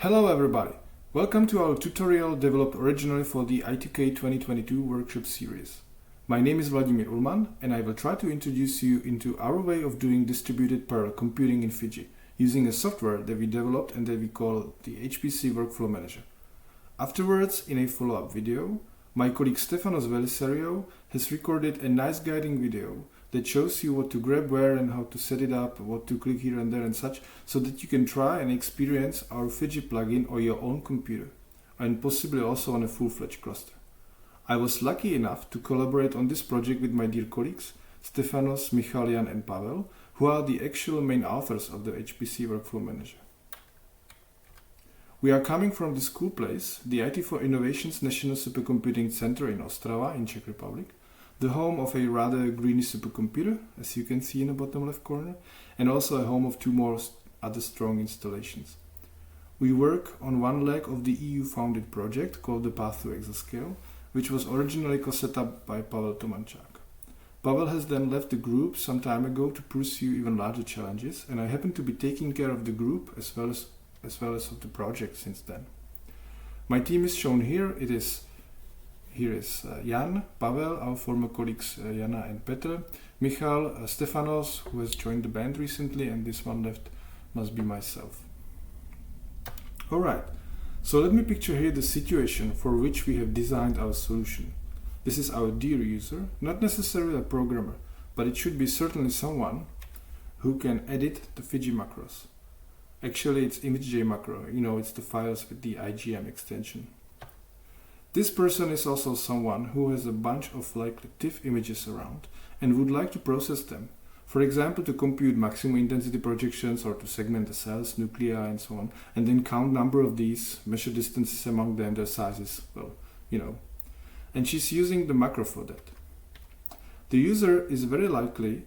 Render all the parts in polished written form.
Hello everybody! Welcome to our tutorial developed originally for the I2K 2022 workshop series. My name is Vladimir Ulman and I will try to introduce you into our way of doing distributed parallel computing in Fiji using a software that we developed and that we call the HPC Workflow Manager. Afterwards, in a follow-up video, my colleague Stefanos Velissariou has recorded a nice guiding video that shows you what to grab where and how to set it up, what to click here and there and such, so that you can try and experience our Fiji plugin on your own computer, and possibly also on a full-fledged cluster. I was lucky enough to collaborate on this project with my dear colleagues, Stefanos, Michal, and Pavel, who are the actual main authors of the HPC Workflow Manager. We are coming from this cool place, the IT for Innovation's National Supercomputing Center in Ostrava, in Czech Republic, the home of a rather greenish supercomputer, as you can see in the bottom left corner, and also a home of two more other strong installations. We work on one leg of the EU-founded project called the Path to Exascale, which was originally set up by Pavel Tomančák. Pavel has then left the group some time ago to pursue even larger challenges, and I happen to be taking care of the group as well as of the project since then. My team is shown here. Here is Jan, Pavel, our former colleagues Jana and Petr, Michal, Stefanos, who has joined the band recently, and this one left must be myself. Alright, so let me picture here the situation for which we have designed our solution. This is our dear user, not necessarily a programmer, but it should be certainly someone who can edit the Fiji macros. Actually, it's ImageJ macro, it's the files with the IGM extension. This person is also someone who has a bunch of likely TIFF images around and would like to process them. For example, to compute maximum intensity projections or to segment the cells, nuclei and so on, and then count number of these, measure distances among them, their sizes, And she's using the macro for that. The user is very likely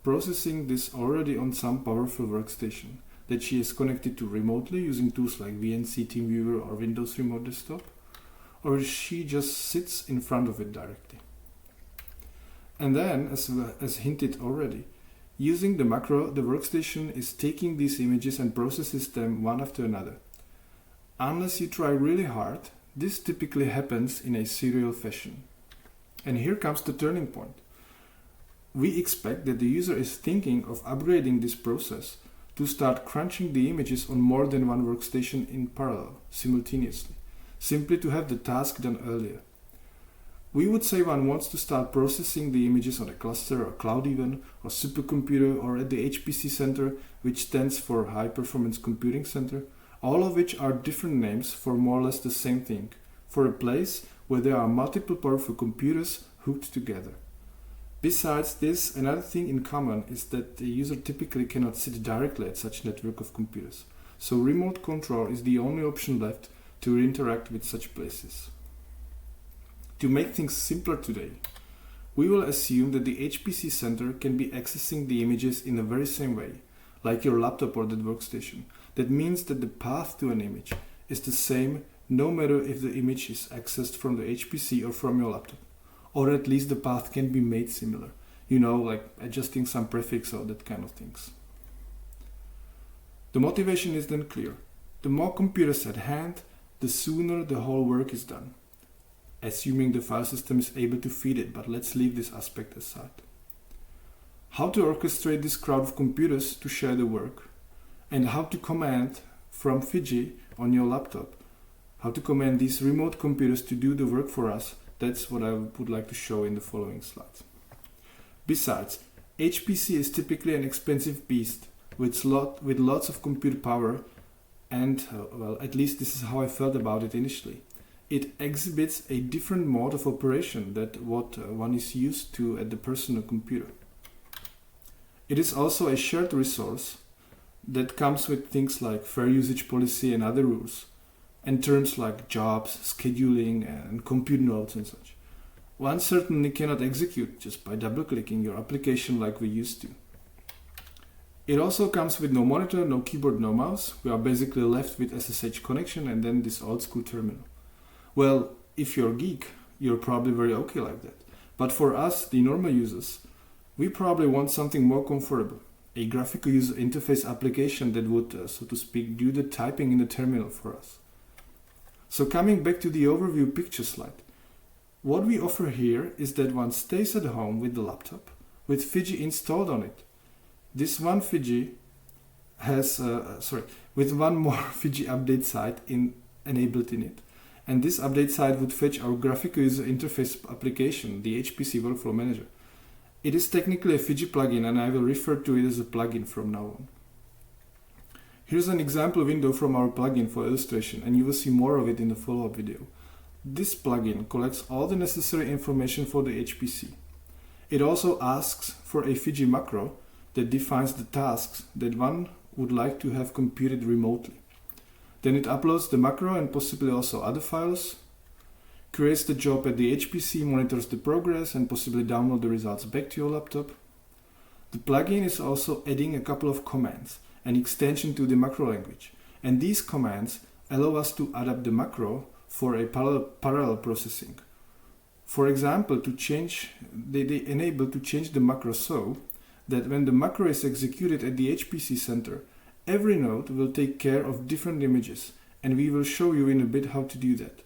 processing this already on some powerful workstation that she is connected to remotely using tools like VNC, TeamViewer or Windows Remote Desktop, or she just sits in front of it directly. And then, as hinted already, using the macro, the workstation is taking these images and processes them one after another. Unless you try really hard, this typically happens in a serial fashion. And here comes the turning point. We expect that the user is thinking of upgrading this process to start crunching the images on more than one workstation in parallel, simultaneously, simply to have the task done earlier. We would say one wants to start processing the images on a cluster or cloud even, or supercomputer, or at the HPC Center, which stands for High Performance Computing Center, all of which are different names for more or less the same thing, for a place where there are multiple powerful computers hooked together. Besides this, another thing in common is that the user typically cannot sit directly at such a network of computers, so remote control is the only option left to interact with such places. To make things simpler today, we will assume that the HPC Center can be accessing the images in the very same way, like your laptop or that workstation. That means that the path to an image is the same no matter if the image is accessed from the HPC or from your laptop, or at least the path can be made similar, like adjusting some prefix or that kind of things. The motivation is then clear. The more computers at hand, the sooner the whole work is done, assuming the file system is able to feed it, but let's leave this aspect aside. How to orchestrate this crowd of computers to share the work, and how to command from Fiji on your laptop, how to command these remote computers to do the work for us, that's what I would like to show in the following slides. Besides, HPC is typically an expensive beast with lots of compute power. And, at least this is how I felt about it initially. It exhibits a different mode of operation than what one is used to at the personal computer. It is also a shared resource that comes with things like fair usage policy and other rules, and terms like jobs, scheduling, and compute nodes and such. One certainly cannot execute just by double-clicking your application like we used to. It also comes with no monitor, no keyboard, no mouse. We are basically left with SSH connection and then this old school terminal. Well, if you're a geek, you're probably very okay like that. But for us, the normal users, we probably want something more comfortable. a graphical user interface application that would, so to speak, do the typing in the terminal for us. So coming back to the overview picture slide, what we offer here is that one stays at home with the laptop, with Fiji installed on it. This one Fiji has, with one more Fiji update site enabled in it. And this update site would fetch our graphical user interface application, the HPC Workflow Manager. It is technically a Fiji plugin, and I will refer to it as a plugin from now on. Here's an example window from our plugin for illustration, and you will see more of it in the follow-up video. This plugin collects all the necessary information for the HPC. It also asks for a Fiji macro that defines the tasks that one would like to have computed remotely. Then it uploads the macro and possibly also other files, creates the job at the HPC, monitors the progress, and possibly download the results back to your laptop. The plugin is also adding a couple of commands, an extension to the macro language, and these commands allow us to adapt the macro for a parallel processing. For example, they enable to change the macro so that when the macro is executed at the HPC center, every node will take care of different images, and we will show you in a bit how to do that.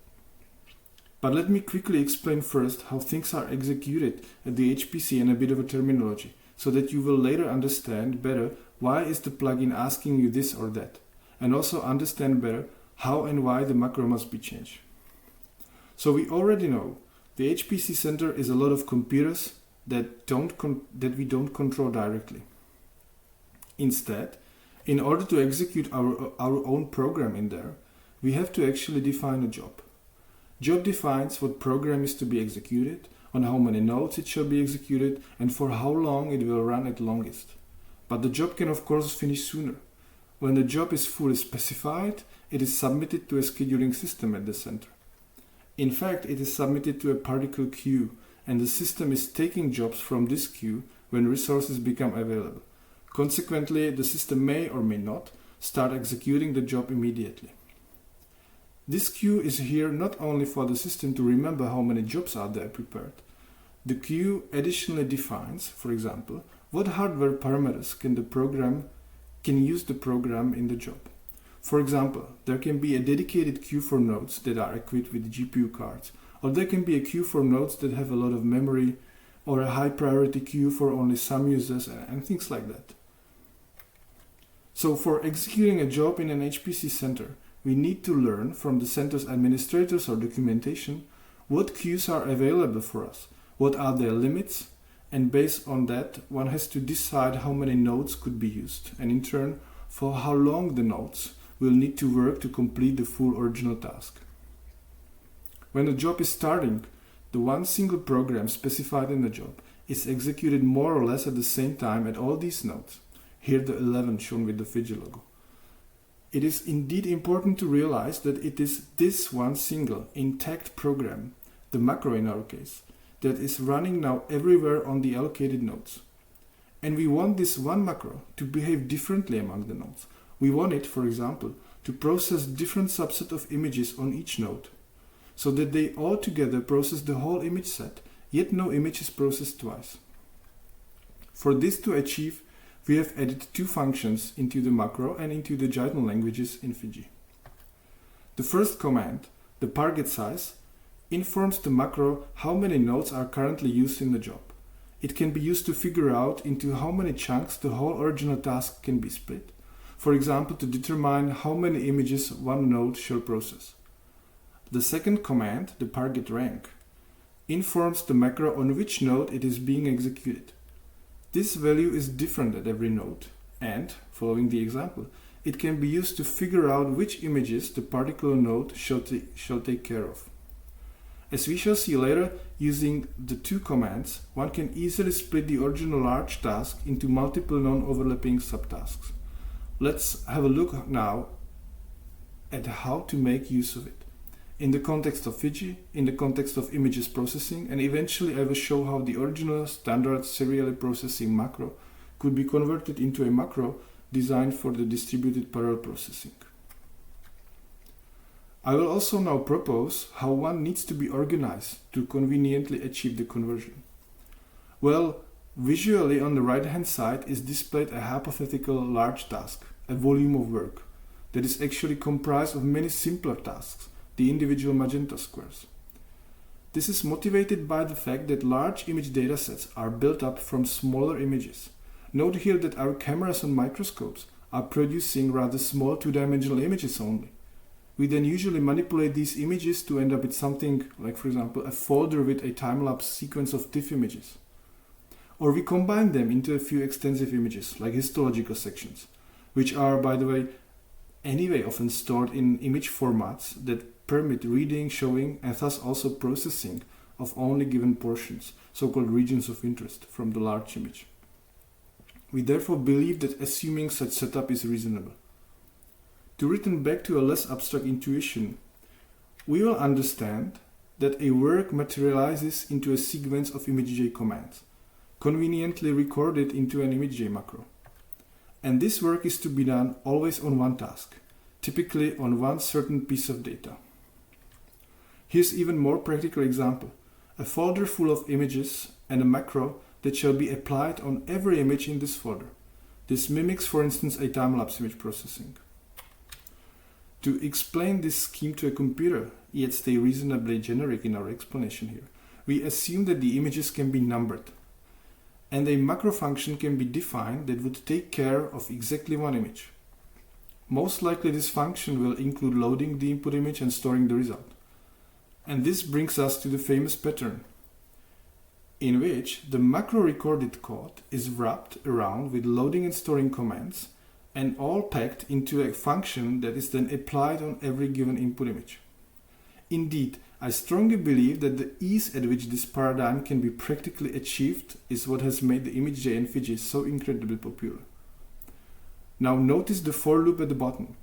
But let me quickly explain first how things are executed at the HPC and a bit of a terminology, so that you will later understand better why is the plugin asking you this or that, and also understand better how and why the macro must be changed. So we already know the HPC center is a lot of computers that we don't control directly. Instead, in order to execute our own program in there, we have to actually define a job. Job defines what program is to be executed, on how many nodes it shall be executed, and for how long it will run at longest. But the job can of course finish sooner. When the job is fully specified, it is submitted to a scheduling system at the center. In fact, it is submitted to a particle queue, and the system is taking jobs from this queue when resources become available. Consequently, the system may or may not start executing the job immediately. This queue is here not only for the system to remember how many jobs are there prepared. The queue additionally defines, for example, what hardware parameters can use the program in the job. For example, there can be a dedicated queue for nodes that are equipped with GPU cards, or there can be a queue for nodes that have a lot of memory, or a high priority queue for only some users, and things like that. So for executing a job in an HPC center, we need to learn from the center's administrators or documentation what queues are available for us, what are their limits, and based on that, one has to decide how many nodes could be used, and in turn, for how long the nodes will need to work to complete the full original task. When the job is starting, the one single program specified in the job is executed more or less at the same time at all these nodes. Here the 11 shown with the Fiji logo. It is indeed important to realize that it is this one single intact program, the macro in our case, that is running now everywhere on the allocated nodes. And we want this one macro to behave differently among the nodes. We want it, for example, to process different subset of images on each node, so that they all together process the whole image set, yet no image is processed twice. For this to achieve, we have added two functions into the macro and into the Jython languages in Fiji. The first command, the target size, informs the macro how many nodes are currently used in the job. It can be used to figure out into how many chunks the whole original task can be split. For example, to determine how many images one node shall process. The second command, the target rank, informs the macro on which node it is being executed. This value is different at every node, and, following the example, it can be used to figure out which images the particular node shall take care of. As we shall see later, using the two commands, one can easily split the original large task into multiple non-overlapping subtasks. Let's have a look now at how to make use of it. In the context of Fiji, in the context of images processing, and eventually I will show how the original standard serially processing macro could be converted into a macro designed for the distributed parallel processing. I will also now propose how one needs to be organized to conveniently achieve the conversion. Well, Visually on the right hand side is displayed a hypothetical large task, a volume of work, that is actually comprised of many simpler tasks, the individual magenta squares. This is motivated by the fact that large image datasets are built up from smaller images. Note here that our cameras and microscopes are producing rather small two-dimensional images only. We then usually manipulate these images to end up with something like, for example, a folder with a time-lapse sequence of TIFF images. Or we combine them into a few extensive images, like histological sections, which are, by the way, anyway often stored in image formats that permit reading, showing, and thus also processing of only given portions, so-called regions of interest, from the large image. We therefore believe that assuming such setup is reasonable. To return back to a less abstract intuition, we will understand that a work materializes into a sequence of ImageJ commands, conveniently recorded into an ImageJ macro. And this work is to be done always on one task, typically on one certain piece of data. Here's even more practical example, a folder full of images and a macro that shall be applied on every image in this folder. This mimics, for instance, a time-lapse image processing. To explain this scheme to a computer, yet stay reasonably generic in our explanation here, we assume that the images can be numbered, and a macro function can be defined that would take care of exactly one image. Most likely this function will include loading the input image and storing the result. And this brings us to the famous pattern, in which the macro recorded code is wrapped around with loading and storing commands, and all packed into a function that is then applied on every given input image. Indeed, I strongly believe that the ease at which this paradigm can be practically achieved is what has made the ImageJ and Fiji so incredibly popular. Now notice the for loop at the bottom.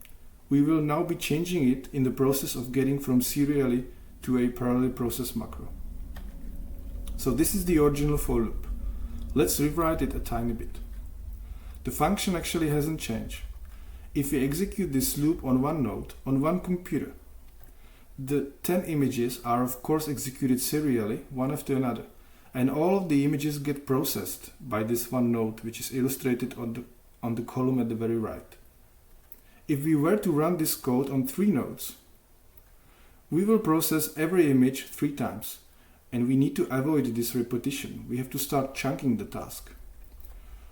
We will now be changing it in the process of getting from serially to a parallel process macro. So this is the original for loop. Let's rewrite it a tiny bit. The function actually hasn't changed. If we execute this loop on one node, on one computer, the 10 images are of course executed serially, one after another, and all of the images get processed by this one node, which is illustrated on the column at the very right. If we were to run this code on 3 nodes, we will process every image 3 times, and we need to avoid this repetition. We have to start chunking the task.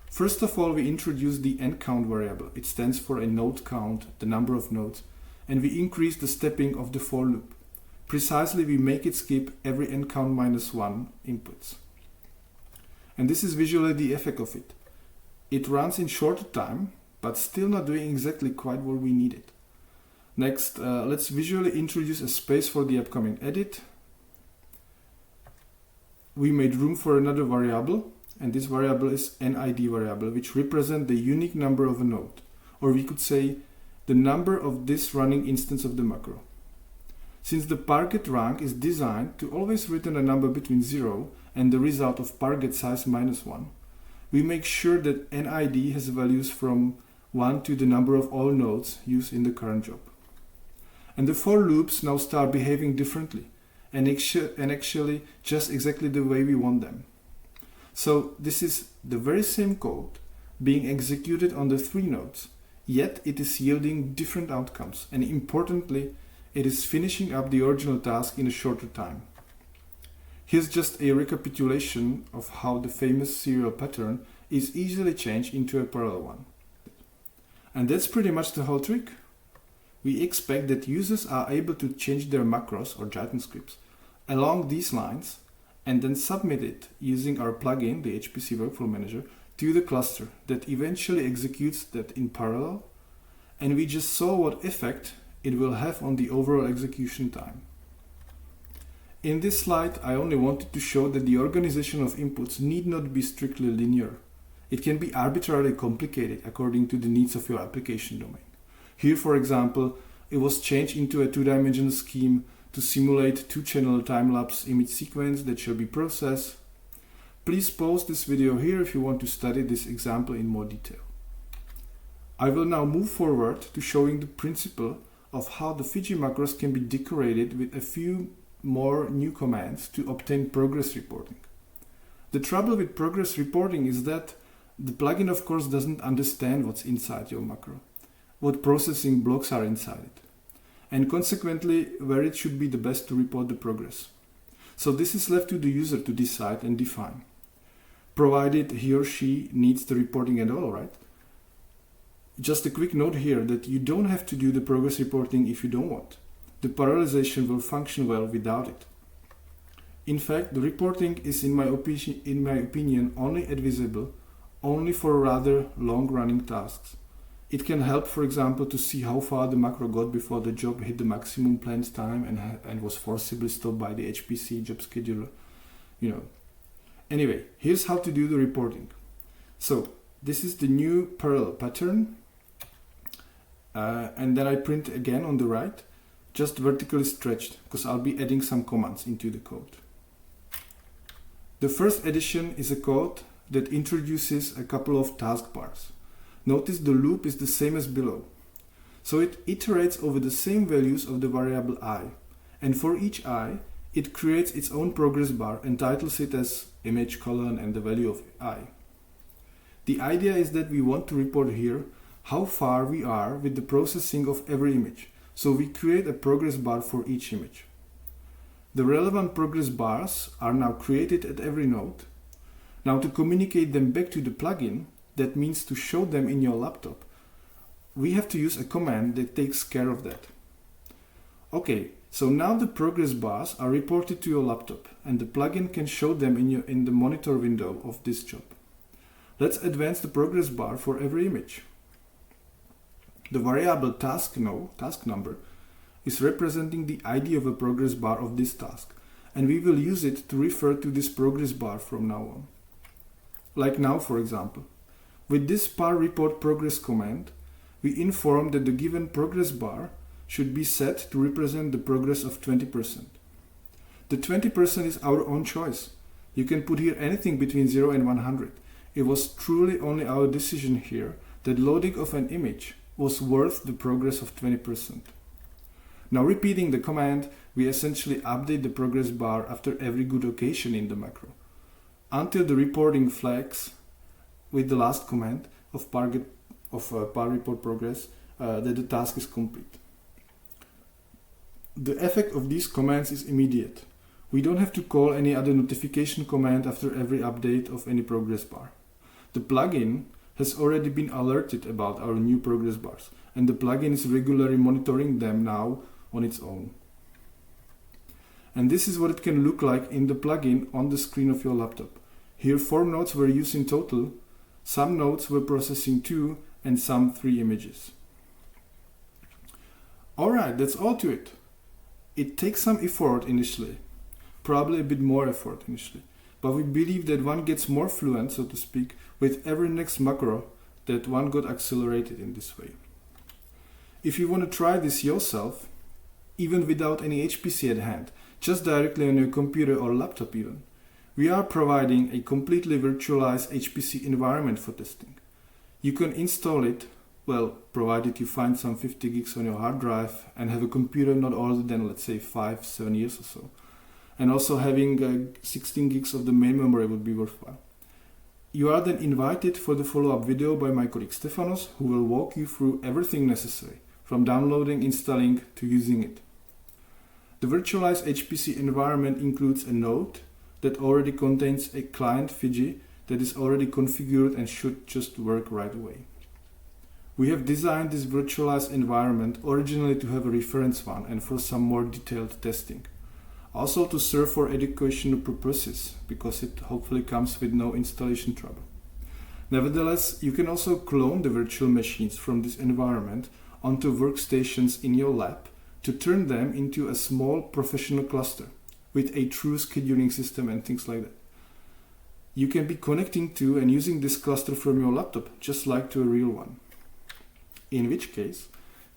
First of all, we introduce the nCount variable. It stands for a node count, the number of nodes, and we increase the stepping of the for loop. Precisely, we make it skip every nCount minus 1 inputs. And this is visually the effect of it. It runs in shorter time, but still not doing exactly quite what we needed. Next, let's visually introduce a space for the upcoming edit. We made room for another variable, and this variable is NID variable, which represents the unique number of a node, or we could say the number of this running instance of the macro. Since the parget rank is designed to always return a number between 0 and the result of parget size minus 1, we make sure that NID has values from 1 to the number of all nodes used in the current job. And the for loops now start behaving differently, and actually just exactly the way we want them. So this is the very same code being executed on the 3 nodes, yet it is yielding different outcomes, and importantly, it is finishing up the original task in a shorter time. Here's just a recapitulation of how the famous serial pattern is easily changed into a parallel one. And that's pretty much the whole trick. We expect that users are able to change their macros or Jython scripts along these lines and then submit it using our plugin, the HPC Workflow Manager, to the cluster that eventually executes that in parallel, and we just saw what effect it will have on the overall execution time. In this slide, I only wanted to show that the organization of inputs need not be strictly linear. It can be arbitrarily complicated according to the needs of your application domain. Here, for example, it was changed into a 2-dimensional scheme to simulate 2-channel time-lapse image sequence that shall be processed. Please pause this video here if you want to study this example in more detail. I will now move forward to showing the principle of how the Fiji macros can be decorated with a few more new commands to obtain progress reporting. The trouble with progress reporting is that the plugin of course doesn't understand what's inside your macro, what processing blocks are inside it, and consequently where it should be the best to report the progress. So this is left to the user to decide and define, provided he or she needs the reporting at all, right? Just a quick note here that you don't have to do the progress reporting if you don't want. The parallelization will function well without it. In fact, the reporting is in my opinion only advisable only for rather long-running tasks. It can help, for example, to see how far the macro got before the job hit the maximum planned time and was forcibly stopped by the HPC job scheduler. Anyway, here's how to do the reporting. So this is the new parallel pattern, and then I print again on the right, just vertically stretched, because I'll be adding some commands into the code. The first addition is a code that introduces a couple of taskbars. Notice the loop is the same as below. So it iterates over the same values of the variable I, and for each I, it creates its own progress bar and titles it as image colon and the value of I. The idea is that we want to report here how far we are with the processing of every image, so we create a progress bar for each image. The relevant progress bars are now created at every node. Now to communicate them back to the plugin, that means to show them in your laptop, we have to use a command that takes care of that. Okay, so now the progress bars are reported to your laptop and the plugin can show them in the monitor window of this job. Let's advance the progress bar for every image. The variable task number is representing the ID of a progress bar of this task, and we will use it to refer to this progress bar from now on. Like now, for example. With this par report progress command, we inform that the given progress bar should be set to represent the progress of 20%. The 20% is our own choice. You can put here anything between 0 and 100. It was truly only our decision here that loading of an image was worth the progress of 20%. Now repeating the command, we essentially update the progress bar after every good occasion in the macro, until the reporting flags with the last command of par report progress that the task is complete. The effect of these commands is immediate. We don't have to call any other notification command after every update of any progress bar. The plugin has already been alerted about our new progress bars, and the plugin is regularly monitoring them now on its own. And this is what it can look like in the plugin on the screen of your laptop. Here 4 nodes were used in total. Some nodes were processing 2 and some 3 images. Alright, that's all to it. It takes some effort initially, probably a bit more effort initially, but we believe that one gets more fluent, so to speak, with every next macro that one got accelerated in this way. If you want to try this yourself, even without any HPC at hand, just directly on your computer or laptop even, we are providing a completely virtualized HPC environment for testing. You can install it, well, provided you find some 50 gigs on your hard drive and have a computer not older than, let's say, 5-7 years or so. And also having 16 gigs of the main memory would be worthwhile. You are then invited for the follow-up video by my colleague Stefanos, who will walk you through everything necessary, from downloading, installing, to using it. The virtualized HPC environment includes a node that already contains a client Fiji that is already configured and should just work right away. We have designed this virtualized environment originally to have a reference one and for some more detailed testing. Also to serve for educational purposes, because it hopefully comes with no installation trouble. Nevertheless, you can also clone the virtual machines from this environment onto workstations in your lab to turn them into a small professional cluster with a true scheduling system and things like that. You can be connecting to and using this cluster from your laptop just like to a real one. In which case,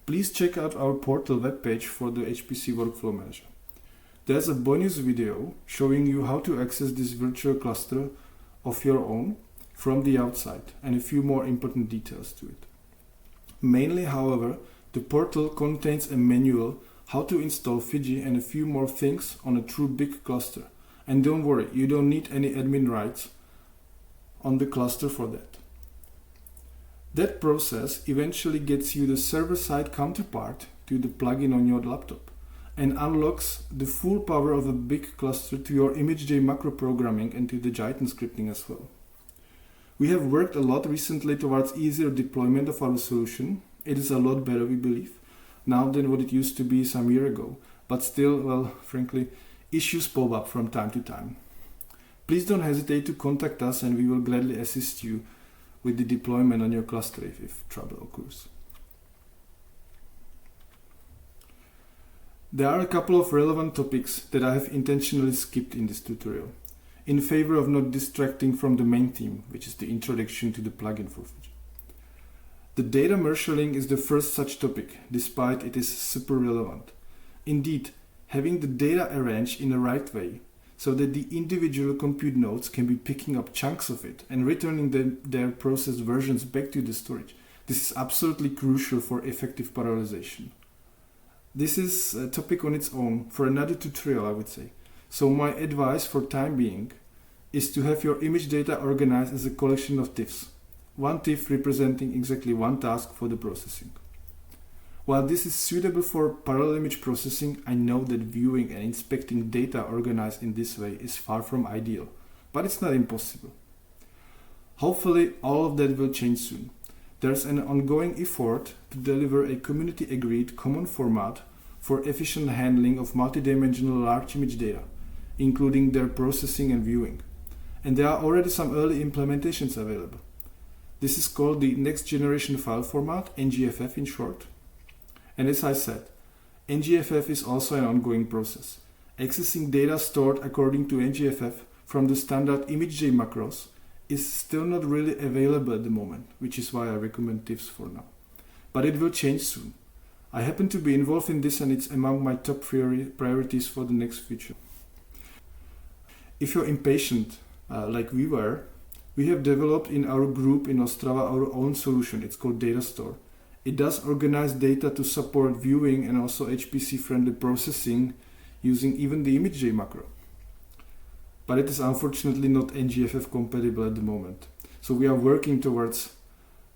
please check out our portal webpage for the HPC Workflow Manager. There's a bonus video showing you how to access this virtual cluster of your own from the outside and a few more important details to it. Mainly, however, the portal contains a manual how to install Fiji and a few more things on a true big cluster, And don't worry, you don't need any admin rights on the cluster for that. That process eventually gets you the server-side counterpart to the plugin on your laptop and unlocks the full power of a big cluster to your ImageJ macro programming and to the Jython scripting as well. We have worked a lot recently towards easier deployment of our solution. It is a lot better, we believe, now than what it used to be some year ago. But still, well, frankly, issues pop up from time to time. Please don't hesitate to contact us and we will gladly assist you with the deployment on your cluster if trouble occurs. There are a couple of relevant topics that I have intentionally skipped in this tutorial, in favor of not distracting from the main theme, which is the introduction to the plugin for Fiji. The data marshalling is the first such topic, despite it is super relevant. Indeed, having the data arranged in the right way, so that the individual compute nodes can be picking up chunks of it and returning their processed versions back to the storage. This is absolutely crucial for effective parallelization. This is a topic on its own for another tutorial, I would say. So my advice for time being is to have your image data organized as a collection of TIFFs, one TIFF representing exactly one task for the processing. While this is suitable for parallel image processing, I know that viewing and inspecting data organized in this way is far from ideal, but it's not impossible. Hopefully all of that will change soon. There's an ongoing effort to deliver a community-agreed common format for efficient handling of multidimensional large image data, including their processing and viewing. And there are already some early implementations available. This is called the Next Generation File Format, NGFF in short. And as I said, NGFF is also an ongoing process. Accessing data stored according to NGFF from the standard ImageJ macros is still not really available at the moment, which is why I recommend TIFFs for now. But it will change soon. I happen to be involved in this and it's among my top priorities for the next future. If you're impatient, like we were, we have developed in our group in Ostrava our own solution. It's called Data Store. It does organize data to support viewing and also HPC-friendly processing using even the ImageJ macro. But it is unfortunately not NGFF compatible at the moment. So we are working towards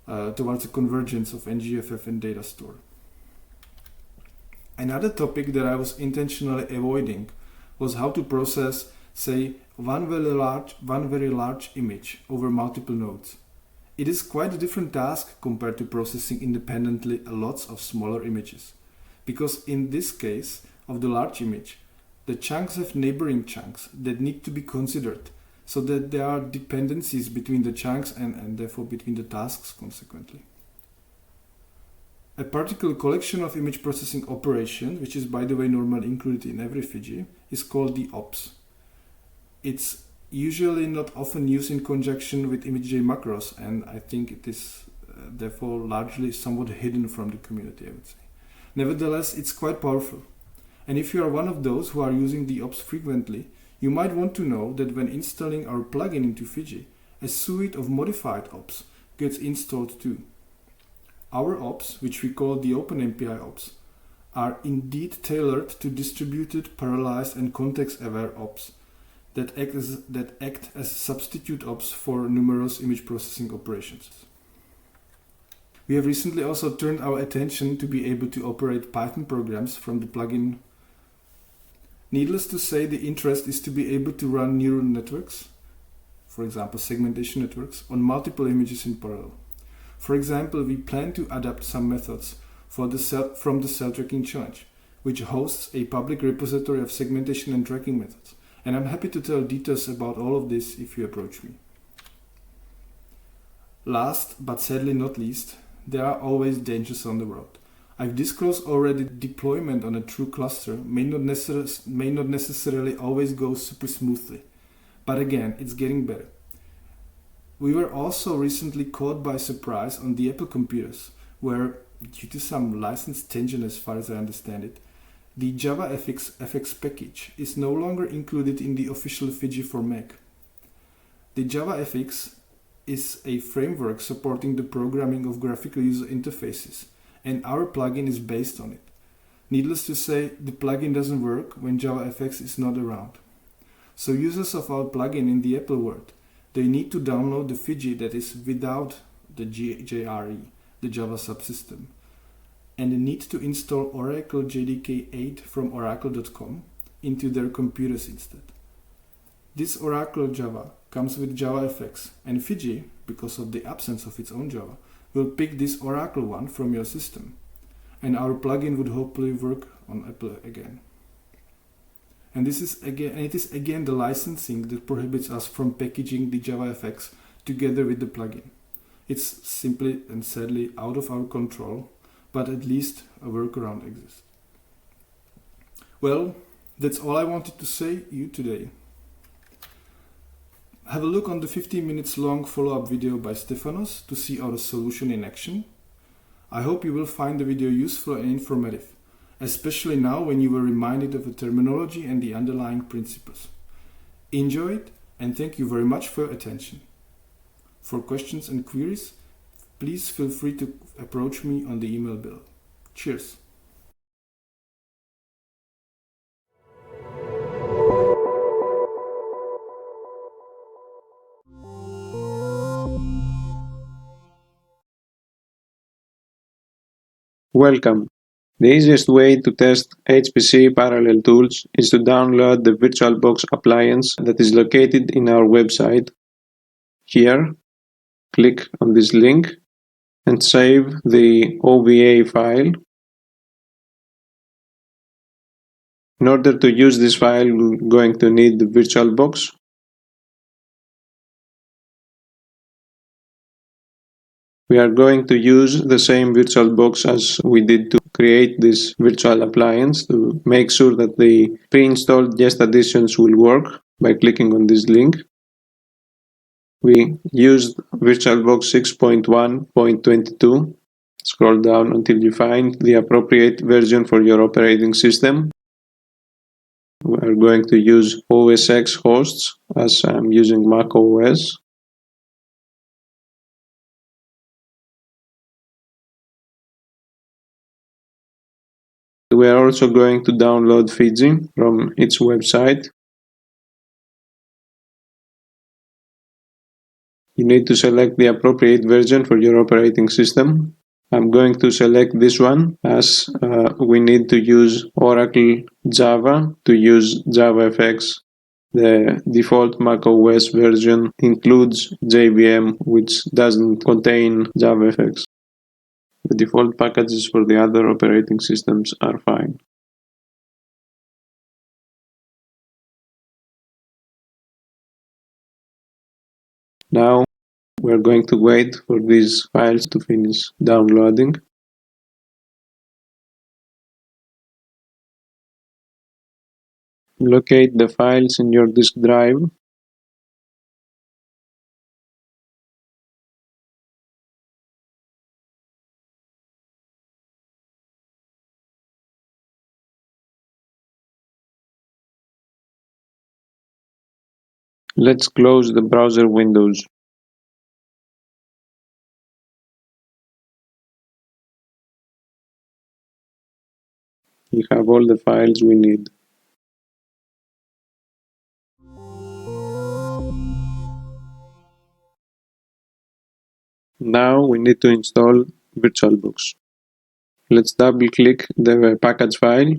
a convergence of NGFF and Data Store. Another topic that I was intentionally avoiding was how to process, say, one very large image over multiple nodes. It is quite a different task compared to processing independently lots of smaller images, because in this case of the large image, the chunks have neighboring chunks that need to be considered, so that there are dependencies between the chunks and therefore between the tasks consequently. A particular collection of image processing operation, which is by the way normally included in every Fiji, is called the ops. It's usually not often used in conjunction with ImageJ macros, and I think it is therefore largely somewhat hidden from the community, I would say. Nevertheless, it's quite powerful. And if you are one of those who are using the ops frequently, you might want to know that when installing our plugin into Fiji, a suite of modified ops gets installed too. Our ops, which we call the OpenMPI ops, are indeed tailored to distributed, parallelized and context-aware ops that act as substitute ops for numerous image processing operations. We have recently also turned our attention to be able to operate Python programs from the plugin. Needless to say, the interest is to be able to run neural networks, for example segmentation networks, on multiple images in parallel. For example, we plan to adapt some methods from the Cell Tracking Challenge, which hosts a public repository of segmentation and tracking methods. And I'm happy to tell details about all of this if you approach me. Last, but sadly not least, there are always dangers on the road. I've disclosed already deployment on a true cluster may not necessarily always go super smoothly. But again, it's getting better. We were also recently caught by surprise on the Apple computers, where, due to some license tension as far as I understand it, the JavaFX package is no longer included in the official Fiji for Mac. The JavaFX is a framework supporting the programming of graphical user interfaces, and our plugin is based on it. Needless to say, the plugin doesn't work when JavaFX is not around. So users of our plugin in the Apple world, they need to download the Fiji that is without the JRE, the Java subsystem. And they need to install Oracle JDK 8 from oracle.com into their computers instead. This Oracle Java comes with JavaFX, and Fiji, because of the absence of its own Java, will pick this Oracle one from your system. And our plugin would hopefully work on Apple again. And it is again the licensing that prohibits us from packaging the JavaFX together with the plugin. It's simply and sadly out of our control, but at least a workaround exists. Well, that's all I wanted to say to you today. Have a look on the 15 minutes long follow-up video by Stefanos to see our solution in action. I hope you will find the video useful and informative, especially now when you were reminded of the terminology and the underlying principles. Enjoy it, and thank you very much for your attention. For questions and queries, please feel free to approach me on the email below. Cheers! Welcome. The easiest way to test HPC parallel tools is to download the VirtualBox appliance that is located in our website. Here, click on this link and save the OVA file. In order to use this file, we're going to need the VirtualBox. We are going to use the same VirtualBox as we did to create this virtual appliance to make sure that the pre-installed guest additions will work by clicking on this link. We used VirtualBox 6.1.22. Scroll down until you find the appropriate version for your operating system. We are going to use OS X hosts as I'm using Mac OS. We are also going to download Fiji from its website. You need to select the appropriate version for your operating system. I'm going to select this one as we need to use Oracle Java to use JavaFX. The default macOS version includes JVM, which doesn't contain JavaFX. The default packages for the other operating systems are fine. Now we're going to wait for these files to finish downloading. Locate the files in your disk drive. Let's close the browser windows. We have all the files we need. Now we need to install VirtualBox. Let's double-click the package file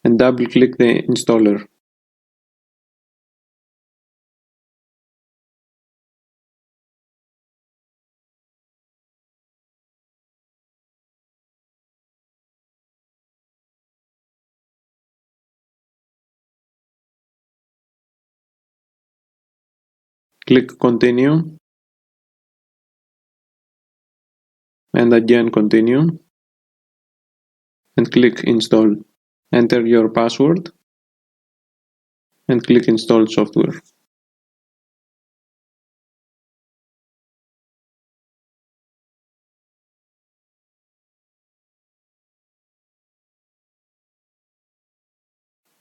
and double-click the installer. Click Continue and again Continue and click Install. Enter your password and click Install software.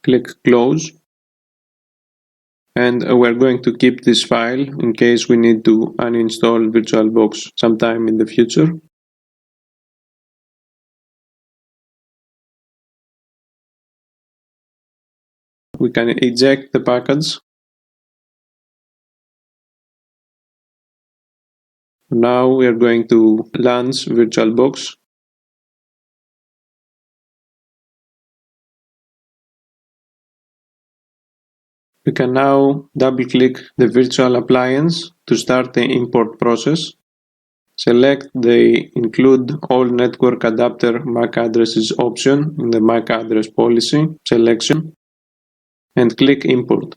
Click Close, and we're going to keep this file in case we need to uninstall VirtualBox sometime in the future. We can eject the package. Now we are going to launch VirtualBox. We can now double-click the virtual appliance to start the import process. Select the Include All Network Adapter MAC Addresses option in the MAC Address Policy selection and click Import.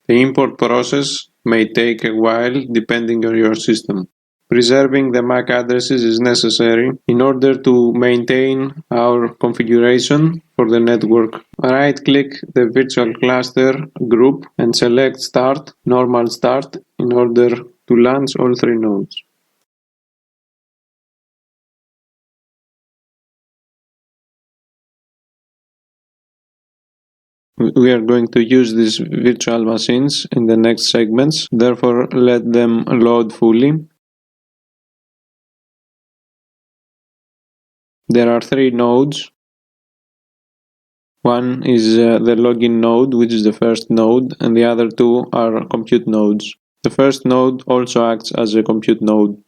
The import process may take a while depending on your system. Preserving the MAC addresses is necessary in order to maintain our configuration for the network. Right-click the virtual cluster group and select Start, Normal Start in order to launch all 3 nodes. We are going to use these virtual machines in the next segments, therefore let them load fully. There are 3 nodes. One is the login node, which is the first node, and the other 2 are compute nodes. The first node also acts as a compute node.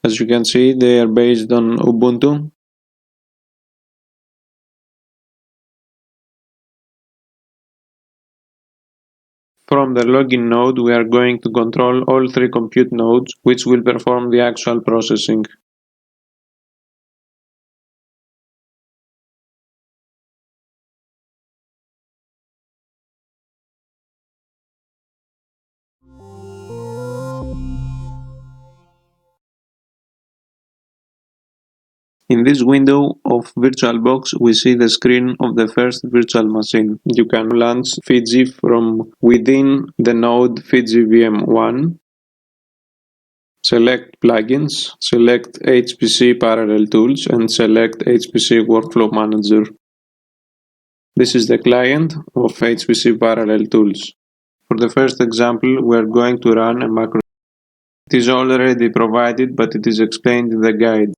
As you can see, they are based on Ubuntu. From the login node, we are going to control all 3 compute nodes, which will perform the actual processing. In this window of VirtualBox, we see the screen of the first virtual machine. You can launch Fiji from within the node Fiji VM1. Select Plugins, select HPC Parallel Tools, and select HPC Workflow Manager. This is the client of HPC Parallel Tools. For the first example, we are going to run a macro. It is already provided, but it is explained in the guide.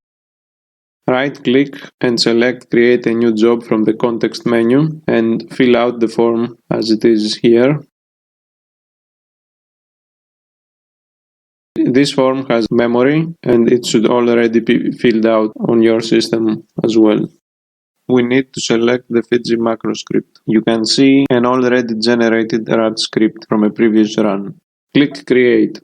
Right-click and select Create a new job from the context menu and fill out the form as it is here. This form has memory and it should already be filled out on your system as well. We need to select the Fiji macro script. You can see an already generated RAD script from a previous run. Click Create.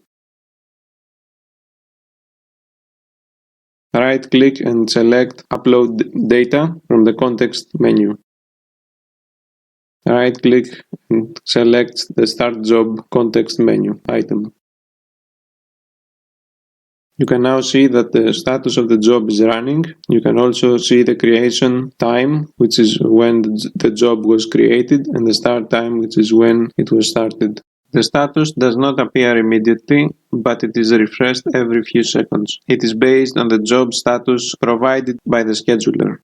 Right-click and select Upload Data from the context menu. Right-click and select the Start Job context menu item. You can now see that the status of the job is running. You can also see the creation time, which is when the job was created, and the start time, which is when it was started. The status does not appear immediately, but it is refreshed every few seconds. It is based on the job status provided by the scheduler.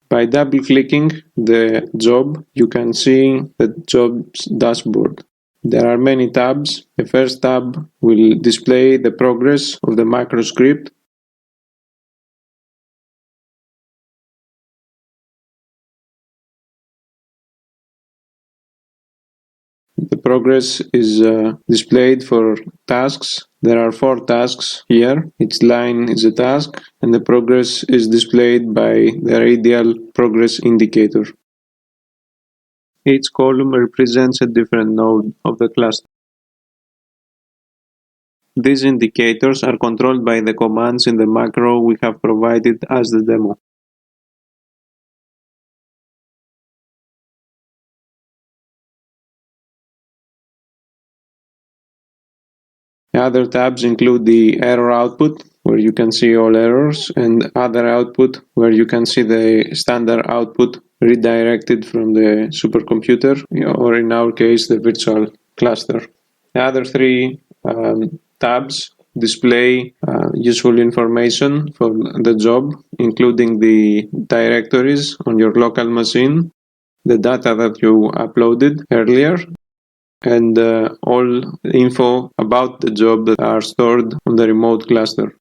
By double-clicking the job, you can see the job's dashboard. There are many tabs. The first tab will display the progress of the macro script. The progress is displayed for tasks. There are 4 tasks here. Each line is a task, and the progress is displayed by the radial progress indicator. Each column represents a different node of the cluster. These indicators are controlled by the commands in the macro we have provided as the demo. Other tabs include the error output, where you can see all errors, and other output, where you can see the standard output redirected from the supercomputer, or in our case, the virtual cluster. The other 3 tabs display useful information for the job, including the directories on your local machine, the data that you uploaded earlier, and all info about the job that are stored on the remote cluster.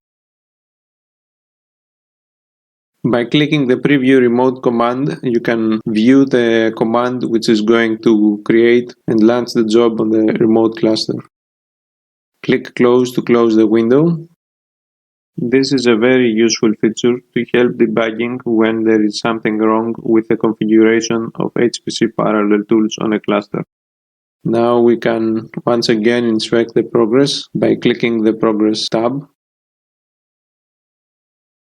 By clicking the Preview Remote command, you can view the command which is going to create and launch the job on the remote cluster. Click Close to close the window. This is a very useful feature to help debugging when there is something wrong with the configuration of HPC parallel tools on a cluster. Now we can once again inspect the progress by clicking the Progress tab.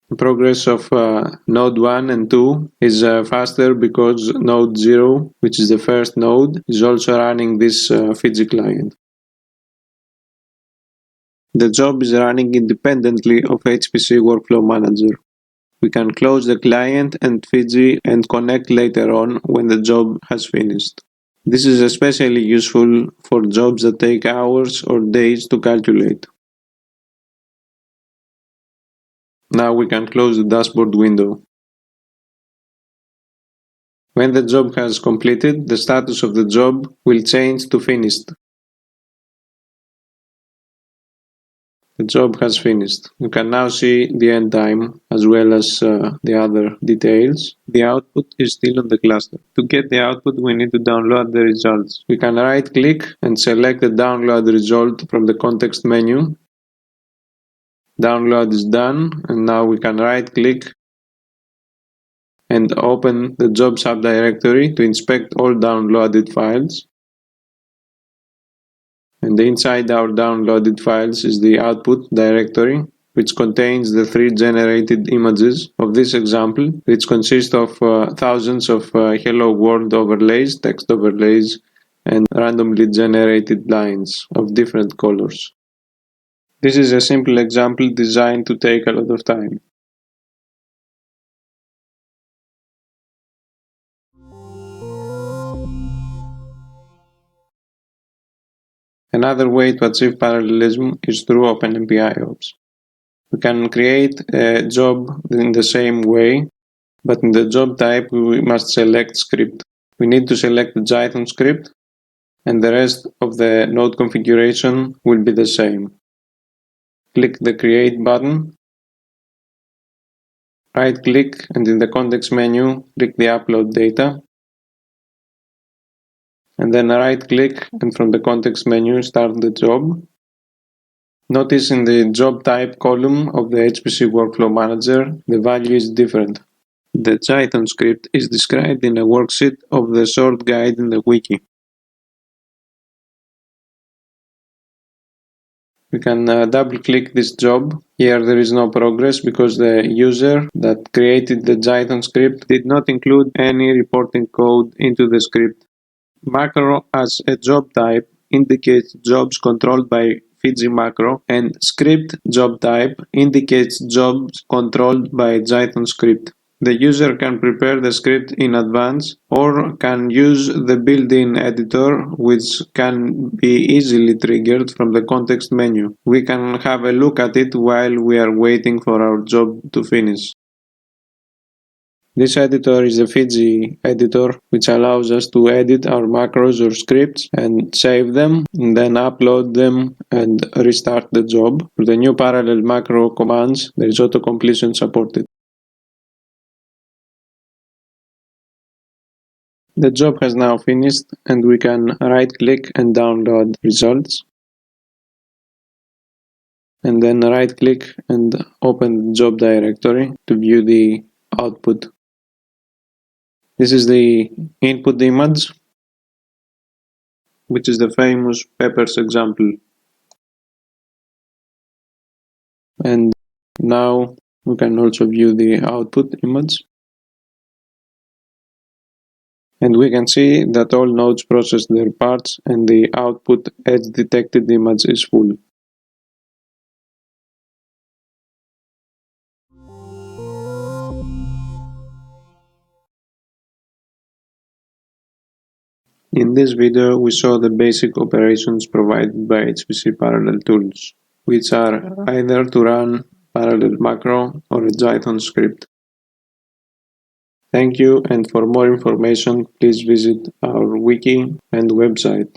The progress of node 1 and 2 is faster because node 0, which is the first node, is also running this Fiji client. The job is running independently of HPC Workflow Manager. We can close the client and Fiji and connect later on when the job has finished. This is especially useful for jobs that take hours or days to calculate. Now we can close the dashboard window. When the job has completed, the status of the job will change to finished. The job has finished. You can now see the end time as well as the other details. The output is still on the cluster. To get the output, we need to download the results. We can right-click and select the download result from the context menu. Download is done, and now we can right-click and open the job subdirectory to inspect all downloaded files. And inside our downloaded files is the output directory, which contains the 3 generated images of this example, which consist of thousands of hello world overlays, text overlays, and randomly generated lines of different colors. This is a simple example designed to take a lot of time. Another way to achieve parallelism is through OpenMP ops. We can create a job in the same way, but in the job type we must select script. We need to select the Jython script, and the rest of the node configuration will be the same. Click the Create button, right-click, and in the context menu, click the Upload Data, and then right-click, and from the context menu, start the job. Notice in the job type column of the HPC Workflow Manager, the value is different. The Jython script is described in a worksheet of the short guide in the wiki. We can double-click this job. Here there is no progress because the user that created the Jython script did not include any reporting code into the script. Macro as a job type indicates jobs controlled by Fiji macro, and script job type indicates jobs controlled by Jython script. The user can prepare the script in advance or can use the built-in editor, which can be easily triggered from the context menu. We can have a look at it while we are waiting for our job to finish. This editor is a Fiji editor, which allows us to edit our macros or scripts and save them, and then upload them and restart the job. For the new parallel macro commands, there is auto-completion supported. The job has now finished, and we can right-click and download results. And then right-click and open the job directory to view the output. This is the input image, which is the famous peppers example. And now we can also view the output image. And we can see that all nodes process their parts and the output edge detected image is full. In this video, we saw the basic operations provided by HPC parallel tools, which are either to run parallel macro or a Jython script. Thank you, and for more information, please visit our wiki and website.